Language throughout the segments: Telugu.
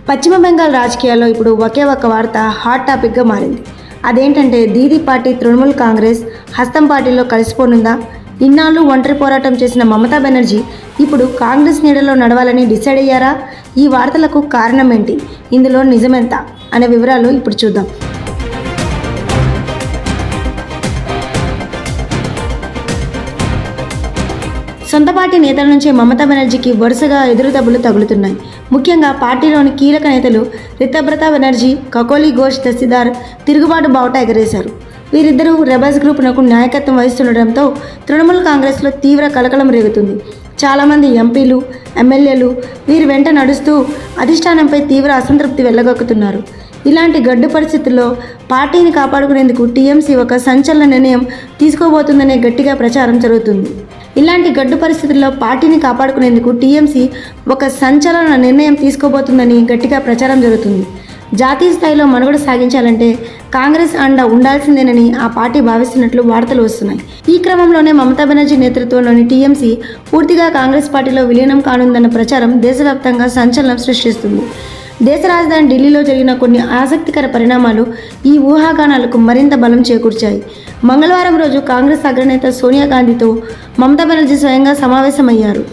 పశ్చిమ బెంగాల్ రాజకీయాల్లో ఇప్పుడు ఒకే ఒక్క వార్త హాట్ టాపిక్గా మారింది. అదేంటంటే దీదీ పార్టీ తృణమూల్ కాంగ్రెస్ హస్తం పార్టీలో కలిసిపోనుందా? ఇన్నాళ్ళు ఒంటరి పోరాటం చేసిన మమతా బెనర్జీ ఇప్పుడు కాంగ్రెస్ నీడలో నడవాలని డిసైడ్ అయ్యారా? ఈ వార్తలకు కారణం ఏంటి? ఇందులో నిజమెంత అనే వివరాలు ఇప్పుడు చూద్దాం. సొంత పార్టీ నేతల నుంచే మమతా బెనర్జీకి వరుసగా ఎదురుదెబ్బలు తగులుతున్నాయి. ముఖ్యంగా పార్టీలోని కీలక నేతలు రితబ్రత బెనర్జీ, కకోలి ఘోష్ దస్తిదార్ తిరుగుబాటు బావుట ఎగరేశారు. వీరిద్దరూ రెబల్స్ గ్రూపునకు నాయకత్వం వహిస్తుండటంతో తృణమూల్ కాంగ్రెస్లో తీవ్ర కలకలం రేగుతుంది. చాలామంది ఎంపీలు, ఎమ్మెల్యేలు వీరి వెంట నడుస్తూ అధిష్టానంపై తీవ్ర అసంతృప్తి వెళ్లగక్కుతున్నారు. ఇలాంటి గడ్డు పరిస్థితుల్లో పార్టీని కాపాడుకునేందుకు టీఎంసీ ఒక సంచలన నిర్ణయం తీసుకోబోతుందనే గట్టిగా ప్రచారం జరుగుతుంది. ఇలాంటి గడ్డు పరిస్థితుల్లో పార్టీని కాపాడుకునేందుకు టీఎంసీ ఒక సంచలన నిర్ణయం తీసుకోబోతుందని గట్టిగా ప్రచారం జరుగుతుంది. జాతీయ స్థాయిలో మనుగడ సాగించాలంటే కాంగ్రెస్ అండ ఉండాల్సిందేనని ఆ పార్టీ భావిస్తున్నట్లు వార్తలు వస్తున్నాయి. ఈ క్రమంలోనే మమతా బెనర్జీ నేతృత్వంలోని టీఎంసీ పూర్తిగా కాంగ్రెస్ పార్టీలో విలీనం కానుందన్న ప్రచారం దేశవ్యాప్తంగా సంచలనం సృష్టిస్తుంది. దేశ రాజధాని ఢిల్లీలో జరిగిన కొన్ని ఆసక్తికర పరిణామాలు ఈ ఊహాగానాలకు మరింత బలం చేకూర్చాయి. మంగళవారం రోజు కాంగ్రెస్ అగ్రనేత సోనియా గాంధీతో మమతా బెనర్జీ స్వయంగా సమావేశమయ్యారు.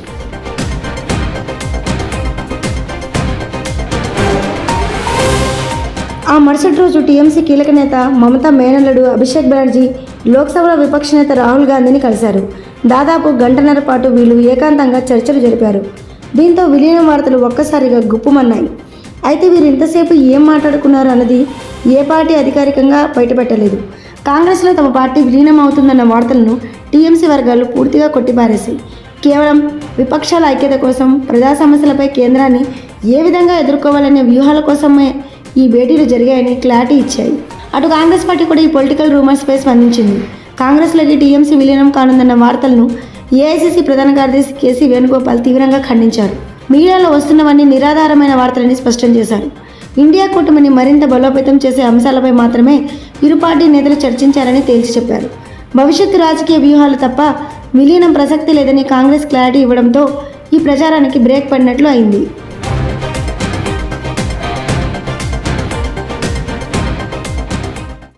ఆ మరుసటి రోజు టీఎంసీ కీలక నేత మమతా మేనల్లుడు అభిషేక్ బెనర్జీ లోక్సభలో విపక్ష నేత రాహుల్ గాంధీని కలిశారు. దాదాపు గంటన్నర పాటు వీళ్ళు ఏకాంతంగా చర్చలు జరిపారు. దీంతో విలీనం వార్తలు ఒక్కసారిగా గుప్పుమన్నాయి. అయితే వీరు ఇంతసేపు ఏం మాట్లాడుకున్నారు అన్నది ఏ పార్టీ అధికారికంగా బయటపెట్టలేదు. కాంగ్రెస్లో తమ పార్టీ విలీనం అవుతుందన్న వార్తలను టీఎంసీ వర్గాలు పూర్తిగా కొట్టిపారేశాయి. కేవలం విపక్షాల ఐక్యత కోసం, ప్రజా సమస్యలపై కేంద్రాన్ని ఏ విధంగా ఎదుర్కోవాలనే వ్యూహాల కోసమే ఈ భేటీలు జరిగాయని క్లారిటీ ఇచ్చాయి. అటు కాంగ్రెస్ పార్టీ కూడా ఈ పొలిటికల్ రూమర్స్పై స్పందించింది. కాంగ్రెస్లోకి టీఎంసీ విలీనం కానుందన్న వార్తలను ఏఐసీసీ ప్రధాన కార్యదర్శి కేసీ వేణుగోపాల్ తీవ్రంగా ఖండించారు. మీడియాలో వస్తున్నవన్నీ నిరాధారమైన వార్తలని స్పష్టం చేశారు. ఇండియా కూటమిని మరింత బలోపేతం చేసే అంశాలపై మాత్రమే ఇరు పార్టీ నేతలు చర్చించారని తేల్చి చెప్పారు. భవిష్యత్తు రాజకీయ వ్యూహాలు తప్ప విలీనం ప్రసక్తి లేదని కాంగ్రెస్ క్లారిటీ ఇవ్వడంతో ఈ ప్రచారానికి బ్రేక్ పడినట్లు అయింది.